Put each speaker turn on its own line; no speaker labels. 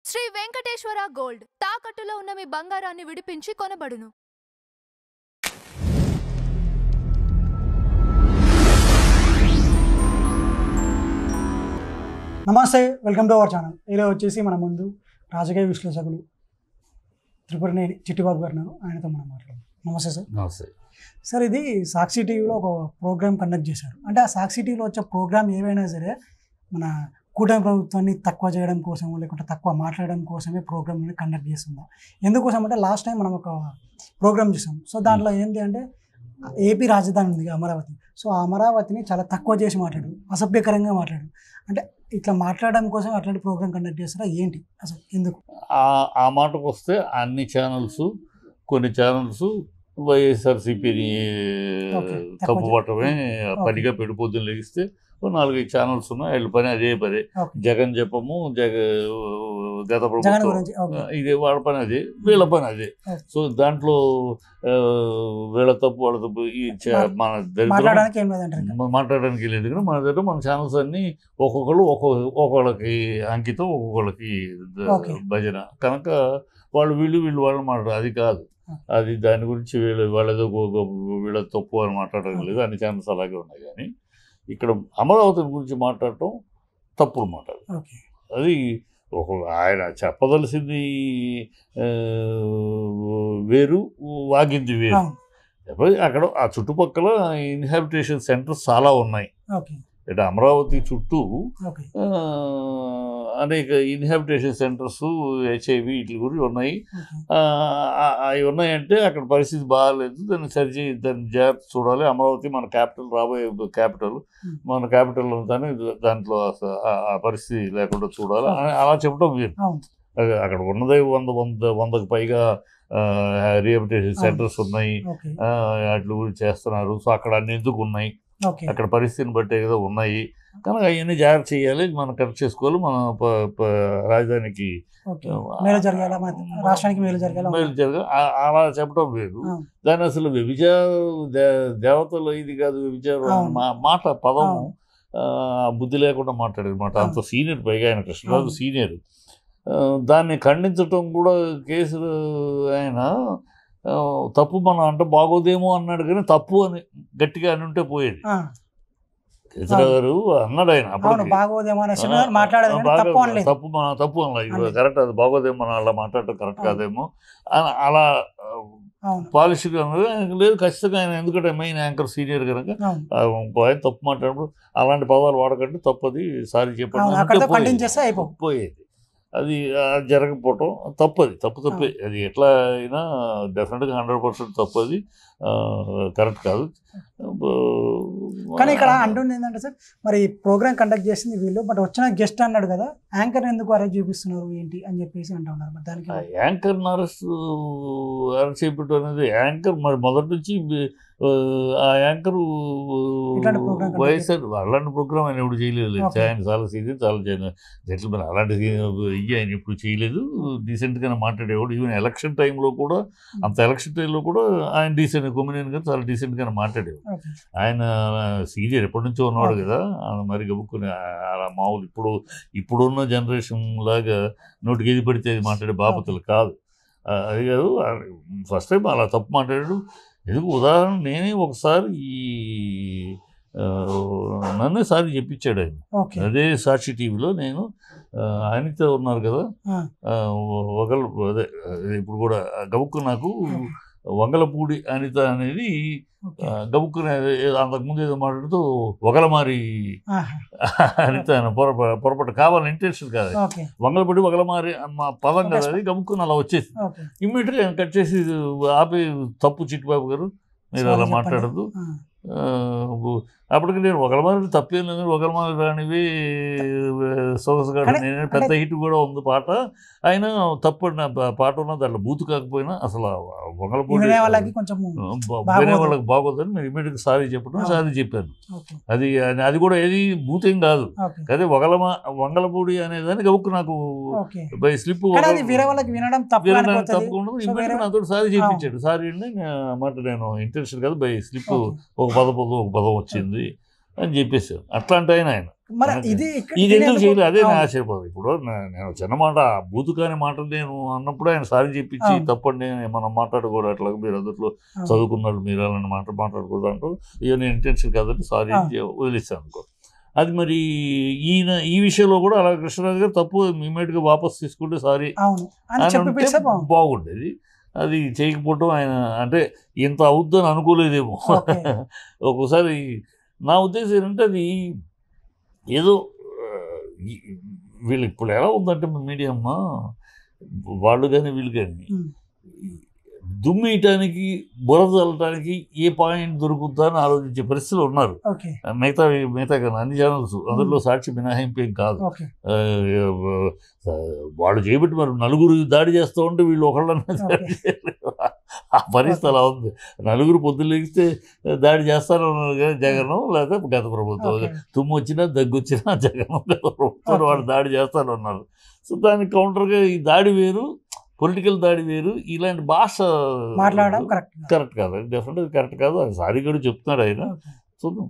Shri Venkateswara gold తాకట్టులో ఉన్న మీ బంగారాన్ని విడిపించి కొనబడును.
నమస్తే, వెల్కమ్ టు అవర్ ఛానల్. ఇలా వచ్చేసి మన ముందు రాజకీయ విశ్లేషకులు త్రిపురనేని చిట్టిబాబు గారు ఉన్నారు. ఆయనతో మనం మాట్లాడదాం. నమస్తే సార్.
నమస్తే
సార్, ఇది సాక్షి టీవీలో ఒక ప్రోగ్రామ్ కండక్ట్ చేశారు. అంటే ఆ సాక్షి టీవీలో వచ్చే ప్రోగ్రామ్ ఏవైనా సరే మన కూటమి ప్రభుత్వాన్ని తక్కువ చేయడం కోసం లేకుంటే తక్కువ మాట్లాడడం కోసమే ప్రోగ్రామ్ని కండక్ట్ చేస్తుందా? ఎందుకోసం అంటే లాస్ట్ టైం మనం ఒక ప్రోగ్రామ్ చూసాం. సో దాంట్లో ఏంటి అంటే ఏపీ రాజధాని ఉంది అమరావతి. సో ఆ అమరావతిని చాలా తక్కువ చేసి మాట్లాడు, అసభ్యకరంగా మాట్లాడు. అంటే ఇట్లా మాట్లాడడం కోసం అట్లాంటి ప్రోగ్రామ్ కండక్ట్ చేస్తారా ఏంటి అసలు, ఎందుకు?
ఆ మాటకు వస్తే అన్ని ఛానల్స్, కొన్ని ఛానల్స్ వైఎస్ఆర్సీపీని తప్పుపట్టమే పనిగా పెడిపోద్దుని లెగిస్తే 4-5 ఛానల్స్ ఉన్నాయి. వీళ్ళ పని అదే పదే. జగన్ చెప్పము, గత ప్రభుత్వం ఇదే, వాళ్ళ పని అదే, వీళ్ళ పని అదే. సో దాంట్లో వీళ్ళ తప్పు వాళ్ళ తప్పు మన మాట్లాడడానికి లేదు. కానీ మన దగ్గర మన ఛానల్స్ అన్నీ ఒక్కొక్కళ్ళకి అంకితం, ఒక్కొక్కళ్ళకి భజన కనుక వాళ్ళు వీళ్ళు వాళ్ళు మాట్లాడారు. అది కాదు, అది దాని గురించి వాళ్ళేదో వీళ్ళ తప్పు అని మాట్లాడడం లేదు. అన్ని ఛానల్స్ అలాగే ఉన్నాయి. కానీ ఇక్కడ అమరావతి గురించి మాట్లాడటం తప్పుడు మాట. అది ఆయన చెప్పదలసింది వేరు, వాగింది వేరు. అక్కడ ఆ చుట్టుపక్కల ఇన్హాబిటేషన్ సెంటర్స్ చాలా ఉన్నాయి. అంటే అమరావతి చుట్టూ అనేక ఇన్హాబిటేషన్ సెంటర్స్, హెచ్ఐవి వీటి గురించి ఉన్నాయి. అవి ఉన్నాయంటే అక్కడ పరిస్థితి బాగాలేదు. దాన్ని దాన్ని జాగ్రత్త చూడాలి. అమరావతి మన క్యాపిటల్, రాబోయే క్యాపిటల్, మన క్యాపిటల్ ఉందని దాంట్లో ఆ పరిస్థితి లేకుండా చూడాలి అలా చెప్పడం వీరు. అక్కడ ఉన్నదే 100కు పైగా రీహాబిలిటేషన్ సెంటర్స్ ఉన్నాయి. వాటి గురించి చేస్తున్నారు. సో అక్కడ అన్ని ఎందుకు ఉన్నాయి, అక్కడ పరిస్థితిని బట్టే కదా ఉన్నాయి. కనుక అవన్నీ జాగ్రత్త చేయాలి, మనం కరెక్ట్ చేసుకోవాలి. మన రాజధానికి
మేలు జరగాలి
అలా చెప్పడం వేరు. దాన్ని అసలు దేవతలు ఇది కాదు, వ్యభిచారం మాట పదం బుద్ధి లేకుండా మాట్లాడేది మాట. అంత సీనియర్, పైగా ఆయన కృష్ణరాజు సీనియర్. దాన్ని ఖండించటం కూడా కేసులు ఆయన తప్పు మనం అంటే బాగోదేమో అన్నాడు. కానీ తప్పు అని గట్టిగా అని ఉంటే పోయేది. కేసీఆర్ గారు అన్నాడు ఆయన తప్పు అనలా, కరెక్ట్, అది బాగోదేమో మనం అలా మాట్లాడటం కరెక్ట్ కాదేమో అలా పాలిష్గా లేదు. ఖచ్చితంగా ఆయన, ఎందుకంటే మెయిన్ యాంకర్ సీనియర్ కనుక ఆయన తప్పు మాట్లాడినప్పుడు అలాంటి పదాలు వాడకండి, తప్పది, సారీ చెప్పండి పోయేది. అది జరగకపోవటం తప్పది, తప్పే. అది ఎట్లా అయినా డెఫినెట్గా 100% తప్పది, కరెక్ట్ కాదు.
కానీ ఇక్కడ అంటుంది ఏంటంటే సార్, మరి ప్రోగ్రామ్ కండక్ట్ చేసింది వీళ్ళు, బట్ వచ్చిన గెస్ట్ అన్నాడు కదా, యాంకర్ ఎందుకు అరెస్ట్ చూపిస్తున్నారు ఏంటి అని చెప్పేసి అంటున్నారు. మరి దానికి
యాంకర్ని అరెస్ట్ చేయడం అనేది యాంకర్ మరి మొదటి నుంచి ఆ యాంకరు వైఎస్ఆర్ అలాంటి ప్రోగ్రామ్ ఆయన ఎప్పుడు చేయలేదు. ఆయన చాలా సీరియస్, చాలా జెంటిల్మెన్, అలాంటి ఆయన ఎప్పుడు చేయలేదు. డీసెంట్గానే మాట్లాడేవాడు. ఈవెన్ ఎలక్షన్ టైంలో కూడా, ఎలక్షన్ టైంలో కూడా ఆయన డీసెంట్, కొమ్మినేని గారు చాలా డీసెంట్గానే మాట్లాడేవాడు. ఆయన సీనియర్ ఎప్పటి నుంచో ఉన్నవాడు కదా, మరి గబుక్కుని అలా మామూలు ఇప్పుడున్న జనరేషన్ లాగా నోటికి ఏది పడితే అది మాట్లాడే బాపతులు కాదు. అది కాదు, ఫస్ట్ టైం అలా తప్పు మాట్లాడాడు. ఎందుకు ఉదాహరణ, నేనే ఒకసారి నన్నే సారి చెప్పించాడు ఆయన. అదే సాక్షి టీవీలో నేను ఆయనతో ఉన్నారు కదా, అదే ఇప్పుడు కూడా గబుక్కు నాకు వంగలపూడి అనిత అనేది గబుక్కుని అంతకుముందు ఏదో మాట్లాడుతూ వగలమారి అనిత పొరపాటు కావాలని ఇంటెన్షన్ కాదు, వంగలపూడి వగలమారి పదం కదా, అది గబుక్కుని అలా వచ్చేసి ఇమ్మీడియట్గా కట్ చేసి ఆపి, తప్పు చిట్టిబాబు గారు మీరు అలా మాట్లాడద్దు. అప్పటికి నేను ఒకలమారి తప్పేం లేదు, ఒకలమారి రానివి సొగసుగాడు, నేను పెద్ద హిట్ కూడా ఉంది పాట. ఆయన తప్పడిన పాట ఉన్న దాంట్లో బూతు కాకపోయినా అసలు వంగలపూడి వినే వాళ్ళకి బాగోదని నేను ఇమీడియట్గా సారీ చెప్పాను. అది కూడా ఏది బూతేం కాదు, అదే వంగలపూడి అనేదాన్ని గబుక్కు నాకు బై స్లిప్ తప్పకుండా ఇమీడియట్గా నాతో సారీ చెప్పించాడు. సారీ అండి మాట, నేను ఇంటెన్షన్ కాదు, బై స్లిప్ ఒక పదం వచ్చింది అని చెప్పేసారు. అట్లాంటి ఆయన
మరి ఇది
ఇది ఎందుకు చేయలేదు అదే నేను ఆశ్చర్యపోదు. ఇప్పుడు నేను చిన్న మాట బూతు కాని మాట నేను అన్నప్పుడు ఆయన సారి చెప్పించి తప్పండి మనం మాట్లాడకూడదు అట్లా మీరు అందులో చదువుకున్నాడు మీరు అలాంటి మాట మాట్లాడకూడదు అంటూ ఇక నేను ఇంటెన్షన్ కాదండి సారీ వదిలేస్తాను అనుకో. అది మరి ఈయన ఈ విషయంలో కూడా అలా కృష్ణరాజు గారు తప్పు ఇమీడియట్గా వాపస్ తీసుకుంటే సారీ బాగుండేది. అది చేయకపోవటం ఆయన అంటే ఇంత అవుద్దని అనుకోలేదేమో. ఒక్కోసారి నా ఉద్దేశం ఏంటంటే అది ఏదో వీళ్ళు ఇప్పుడు ఎలా ఉందంటే మీడియా అమ్మ వాళ్ళు కానీ వీళ్ళు కానీ దుమ్మేయటానికి బురద చల్లటానికి ఏ పాయింట్ దొరుకుతుందా అని ఆలోచించే పరిస్థితులు ఉన్నారు. మిగతా కానీ అన్ని ఛానల్స్ అందులో సాక్షి మినహాయింపు ఏం కాదు. వాళ్ళు చేయబట్టి మరి నలుగురు దాడి చేస్తూ ఉంటే వీళ్ళు ఒకళ్ళన్నా ఆ పరిస్థితి అలా ఉంది. నలుగురు పొద్దున్న లెగిస్తే దాడి చేస్తాను కానీ జగన్ లేదా గత ప్రభుత్వం తుమ్ము వచ్చినా దగ్గు వచ్చినా జగన్ గత ప్రభుత్వం వాళ్ళు దాడి చేస్తాను ఉన్నారు. సో దానికి కౌంటర్గా ఈ దాడి వేరు పొలిటికల్ దాడి వేరు. ఇలాంటి భాష
మాట్లాడడం
కరెక్ట్ కాదు. డెఫినెట్గా కరెక్ట్ కాదు. అది సారీ కూడా చెప్తున్నాడు ఆయన. చూద్దాం.